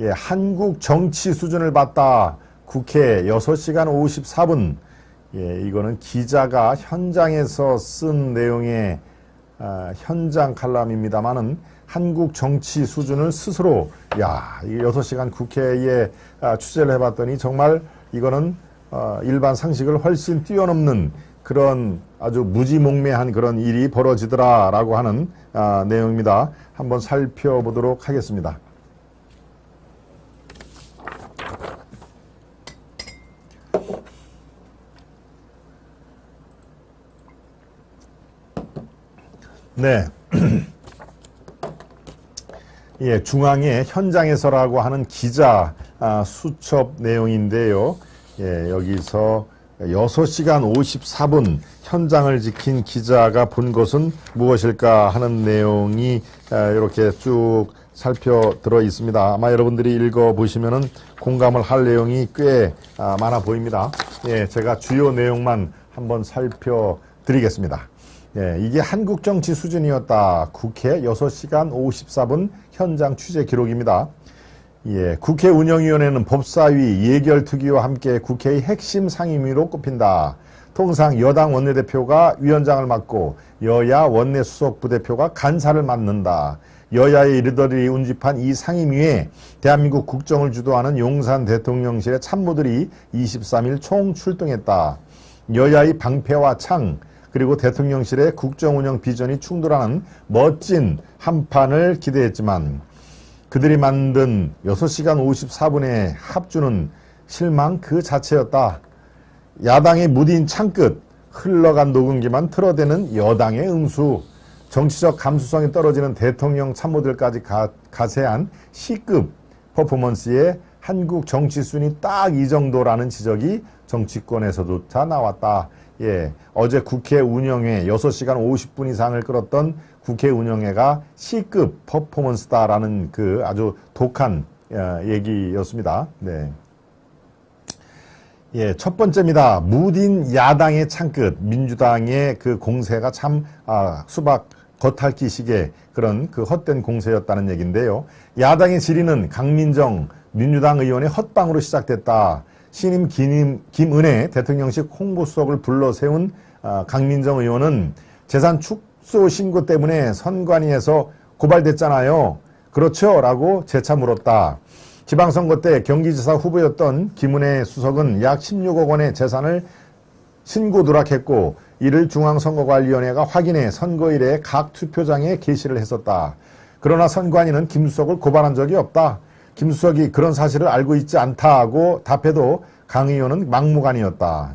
예, 한국 정치 수준을 봤다. 국회 6시간 54분. 예, 이거는 기자가 현장에서 쓴 내용의 현장 칼럼입니다만은 한국 정치 수준을 스스로 이 6시간 국회에 취재를 해봤더니 정말 이거는 일반 상식을 훨씬 뛰어넘는 그런 아주 무지몽매한 그런 일이 벌어지더라라고 하는 내용입니다. 한번 살펴보도록 하겠습니다. 네. 예, 중앙의 현장에서라고 하는 기자 수첩 내용인데요. 예, 여기서 6시간 54분 현장을 지킨 기자가 본 것은 무엇일까 하는 내용이 이렇게 쭉 살펴들어 있습니다. 아마 여러분들이 읽어보시면은 공감을 할 내용이 꽤 많아 보입니다. 예, 제가 주요 내용만 한번 살펴드리겠습니다. 예, 이게 한국 정치 수준이었다. 국회 6시간 54분 현장 취재 기록입니다. 예, 국회 운영위원회는 법사위, 예결특위와 함께 국회의 핵심 상임위로 꼽힌다. 통상 여당 원내대표가 위원장을 맡고 여야 원내수석 부대표가 간사를 맡는다. 여야의 리더들이 운집한 이 상임위에 대한민국 국정을 주도하는 용산 대통령실의 참모들이 23일 총 출동했다. 여야의 방패와 창, 그리고 대통령실의 국정운영 비전이 충돌하는 멋진 한판을 기대했지만 그들이 만든 6시간 54분의 합주는 실망 그 자체였다. 야당의 무딘 창끝, 흘러간 녹음기만 틀어대는 여당의 응수, 정치적 감수성이 떨어지는 대통령 참모들까지 가세한 C급 퍼포먼스에 한국 정치 순위 딱 이 정도라는 지적이 정치권에서조차 나왔다. 예, 어제 국회 운영회 6시간 50분 이상을 끌었던 국회 운영회가 C급 퍼포먼스다라는 그 아주 독한 얘기였습니다. 네. 예, 첫 번째입니다. 무딘 야당의 창끝, 민주당의 그 공세가 참 수박 겉핥기식의 그런 그 헛된 공세였다는 얘기인데요. 야당의 질의는 강민정 민주당 의원의 헛방으로 시작됐다. 신임 김은혜 대통령실 홍보수석을 불러 세운 강민정 의원은 재산 축소 신고 때문에 선관위에서 고발됐잖아요. 그렇죠? 라고 재차 물었다. 지방선거 때 경기지사 후보였던 김은혜 수석은 약 16억 원의 재산을 신고 누락했고 이를 중앙선거관리위원회가 확인해 선거일에 각 투표장에 게시를 했었다. 그러나 선관위는 김 수석을 고발한 적이 없다. 김 수석이 그런 사실을 알고 있지 않다고 답해도 강 의원은 막무가내였다.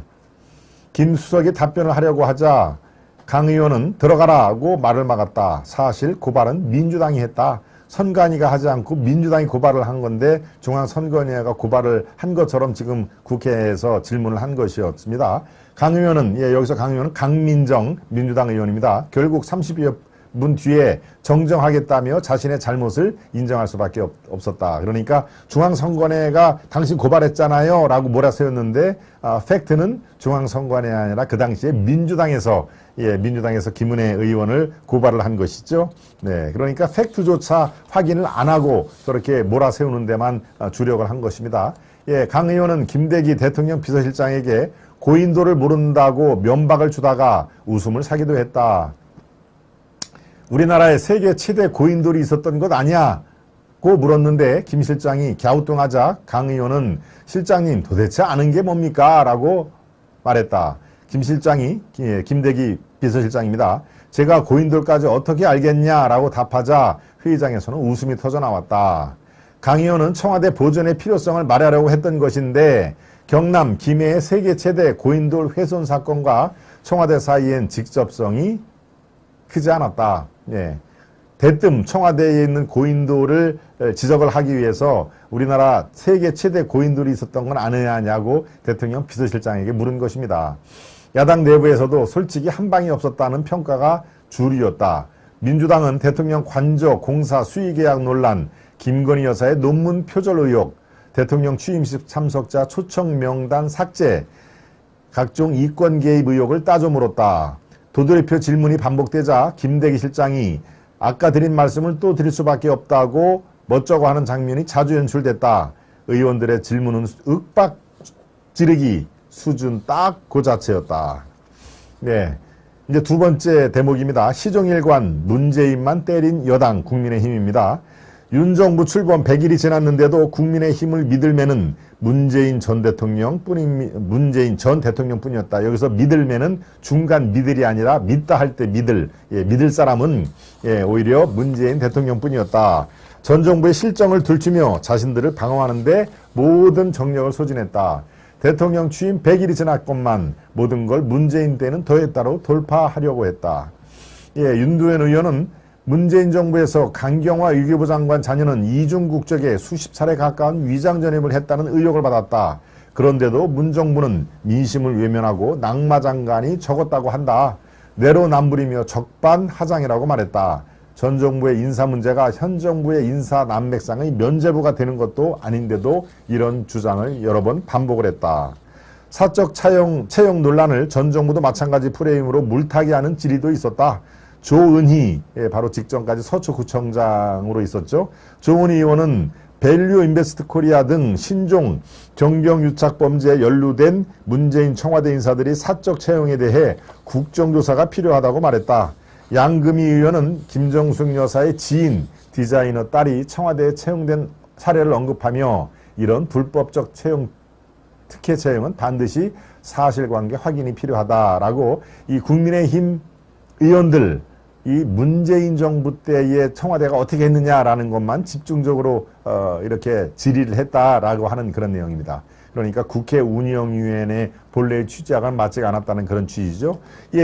김 수석이 답변을 하려고 하자 강 의원은 들어가라고 말을 막았다. 사실 고발은 민주당이 했다. 선관위가 하지 않고 민주당이 고발을 한 건데 중앙선거위원회가 고발을 한 것처럼 지금 국회에서 질문을 한 것이었습니다. 강 의원은 여기서 강 의원은 강민정 민주당 의원입니다. 결국 30여 분 뒤에 정정하겠다며 자신의 잘못을 인정할 수밖에 없었다. 그러니까 중앙선관위가 당신 고발했잖아요 라고 몰아세웠는데 팩트는 중앙선관위가 아니라 그 당시에 민주당에서 김은혜 의원을 고발을 한 것이죠. 네, 그러니까 팩트조차 확인을 안 하고 저렇게 몰아세우는 데만 주력을 한 것입니다. 예, 강 의원은 김대기 대통령 비서실장에게 고인돌을 모른다고 면박을 주다가 웃음을 사기도 했다. 우리나라에 세계 최대 고인돌이 있었던 것 아니야? 고 물었는데 김 실장이 갸우뚱하자 강 의원은 실장님 도대체 아는 게 뭡니까? 라고 말했다. 김 실장이 김대기 비서실장입니다. 제가 고인돌까지 어떻게 알겠냐라고 답하자 회의장에서는 웃음이 터져나왔다. 강 의원은 청와대 보존의 필요성을 말하려고 했던 것인데 경남 김해의 세계 최대 고인돌 훼손 사건과 청와대 사이엔 직접성이 크지 않았다. 예. 대뜸 청와대에 있는 고인돌을 지적을 하기 위해서 우리나라 세계 최대 고인돌이 있었던 건 아니냐고 대통령 비서실장에게 물은 것입니다. 야당 내부에서도 솔직히 한 방이 없었다는 평가가 주류였다. 민주당은 대통령 관저 공사 수의계약 논란, 김건희 여사의 논문 표절 의혹, 대통령 취임식 참석자 초청 명단 삭제, 각종 이권 개입 의혹을 따져 물었다. 도돌이표 질문이 반복되자 김대기 실장이 아까 드린 말씀을 또 드릴 수밖에 없다고 멋쩍어 하는 장면이 자주 연출됐다. 의원들의 질문은 윽박 지르기 수준 딱 그 자체였다. 네. 이제 두 번째 대목입니다. 시종일관 문재인만 때린 여당 국민의힘입니다. 윤 정부 출범 100일이 지났는데도 국민의힘을 믿을매는 문재인 전 대통령뿐이었다. 여기서 믿을매는 중간 믿을이 아니라 믿다 할 때 믿을, 믿을 사람은 오히려 문재인 대통령뿐이었다. 전 정부의 실정을 들추며 자신들을 방어하는데 모든 정력을 소진했다. 대통령 취임 100일이 지났건만 모든 걸 문재인 때는 더했다로 돌파하려고 했다. 윤두현 의원은 문재인 정부에서 강경화 외교부 장관 자녀는 이중 국적에 수십 차례 가까운 위장 전입을 했다는 의혹을 받았다. 그런데도 문 정부는 민심을 외면하고 낙마 장관이 적었다고 한다. 내로남불이며 적반하장이라고 말했다. 전 정부의 인사 문제가 현 정부의 인사 난맥상의 면죄부가 되는 것도 아닌데도 이런 주장을 여러 번 반복을 했다. 사적 채용 논란을 전 정부도 마찬가지 프레임으로 물타기하는 질의도 있었다. 조은희, 바로 직전까지 서초구청장으로 있었죠. 조은희 의원은 밸류 인베스트 코리아 등 신종 정경유착범죄에 연루된 문재인 청와대 인사들이 사적 채용에 대해 국정조사가 필요하다고 말했다. 양금희 의원은 김정숙 여사의 지인 디자이너 딸이 청와대에 채용된 사례를 언급하며 이런 불법적 특혜 채용은 반드시 사실관계 확인이 필요하다라고 이 국민의힘 의원들 이 문재인 정부 때의 청와대가 어떻게 했느냐라는 것만 집중적으로 이렇게 질의를 했다라고 하는 그런 내용입니다. 그러니까 국회 운영위원회 본래의 취지와는 맞지 않았다는 그런 취지죠.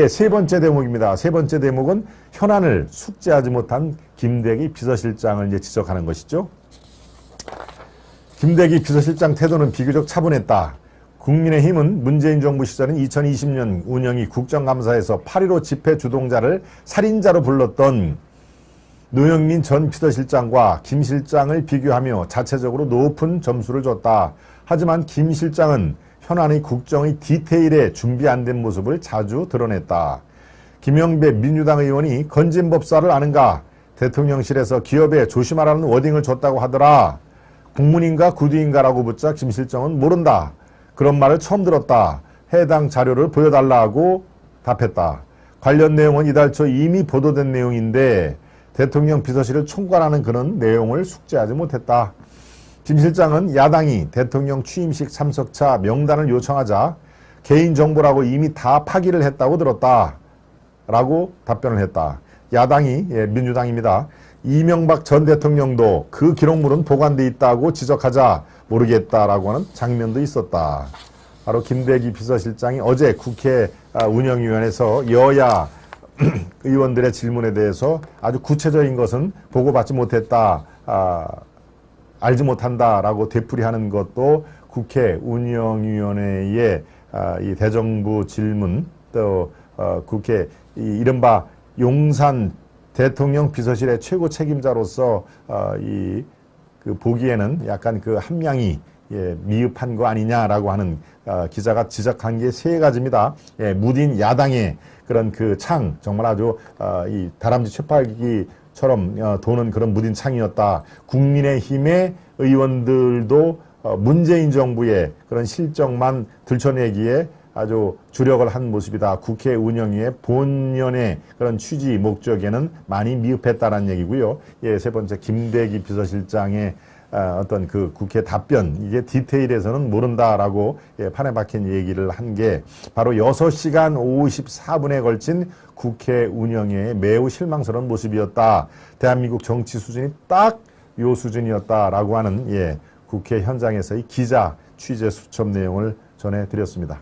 세 번째 대목입니다. 세 번째 대목은 현안을 숙지하지 못한 김대기 비서실장을 이제 지적하는 것이죠. 김대기 비서실장 태도는 비교적 차분했다. 국민의힘은 문재인 정부 시절인 2020년 운영위 국정감사에서 8.15 집회 주동자를 살인자로 불렀던 노영민 전 비서실장과 김 실장을 비교하며 자체적으로 높은 점수를 줬다. 하지만 김 실장은 현안의 국정의 디테일에 준비 안 된 모습을 자주 드러냈다. 김영배 민주당 의원이 건진법사를 아는가? 대통령실에서 기업에 조심하라는 워딩을 줬다고 하더라. 국문인가 구두인가라고 묻자 김 실장은 모른다. 그런 말을 처음 들었다. 해당 자료를 보여달라고 답했다. 관련 내용은 이달 초 이미 보도된 내용인데 대통령 비서실을 총괄하는 그런 내용을 숙지하지 못했다. 김 실장은 야당이 대통령 취임식 참석자 명단을 요청하자 개인정보라고 이미 다 파기를 했다고 들었다. 라고 답변을 했다. 야당이 민주당입니다. 이명박 전 대통령도 그 기록물은 보관돼 있다고 지적하자 모르겠다라고 하는 장면도 있었다. 바로 김대기 비서실장이 어제 국회 운영위원회에서 여야 의원들의 질문에 대해서 아주 구체적인 것은 보고받지 못했다, 알지 못한다라고 되풀이하는 것도 국회 운영위원회의 이 대정부 질문 또 국회 이른바 용산 대통령 비서실의 최고 책임자로서 그 보기에는 약간 그 함량이 미흡한 거 아니냐라고 하는 기자가 지적한 게 세 가지입니다. 무딘 야당의 그런 그 창 정말 아주 이 다람쥐 쇠파기처럼 도는 그런 무딘 창이었다. 국민의힘의 의원들도 문재인 정부의 그런 실정만 들춰내기에 아주 주력을 한 모습이다. 국회 운영위의 본연의 그런 취지 목적에는 많이 미흡했다는 얘기고요. 세 번째 김대기 비서실장의 어떤 그 국회 답변 이게 디테일에서는 모른다라고 판에 박힌 얘기를 한 게 바로 6시간 54분에 걸친 국회 운영의 매우 실망스러운 모습이었다. 대한민국 정치 수준이 딱 요 수준이었다라고 하는 국회 현장에서의 기자 취재 수첩 내용을 전해드렸습니다.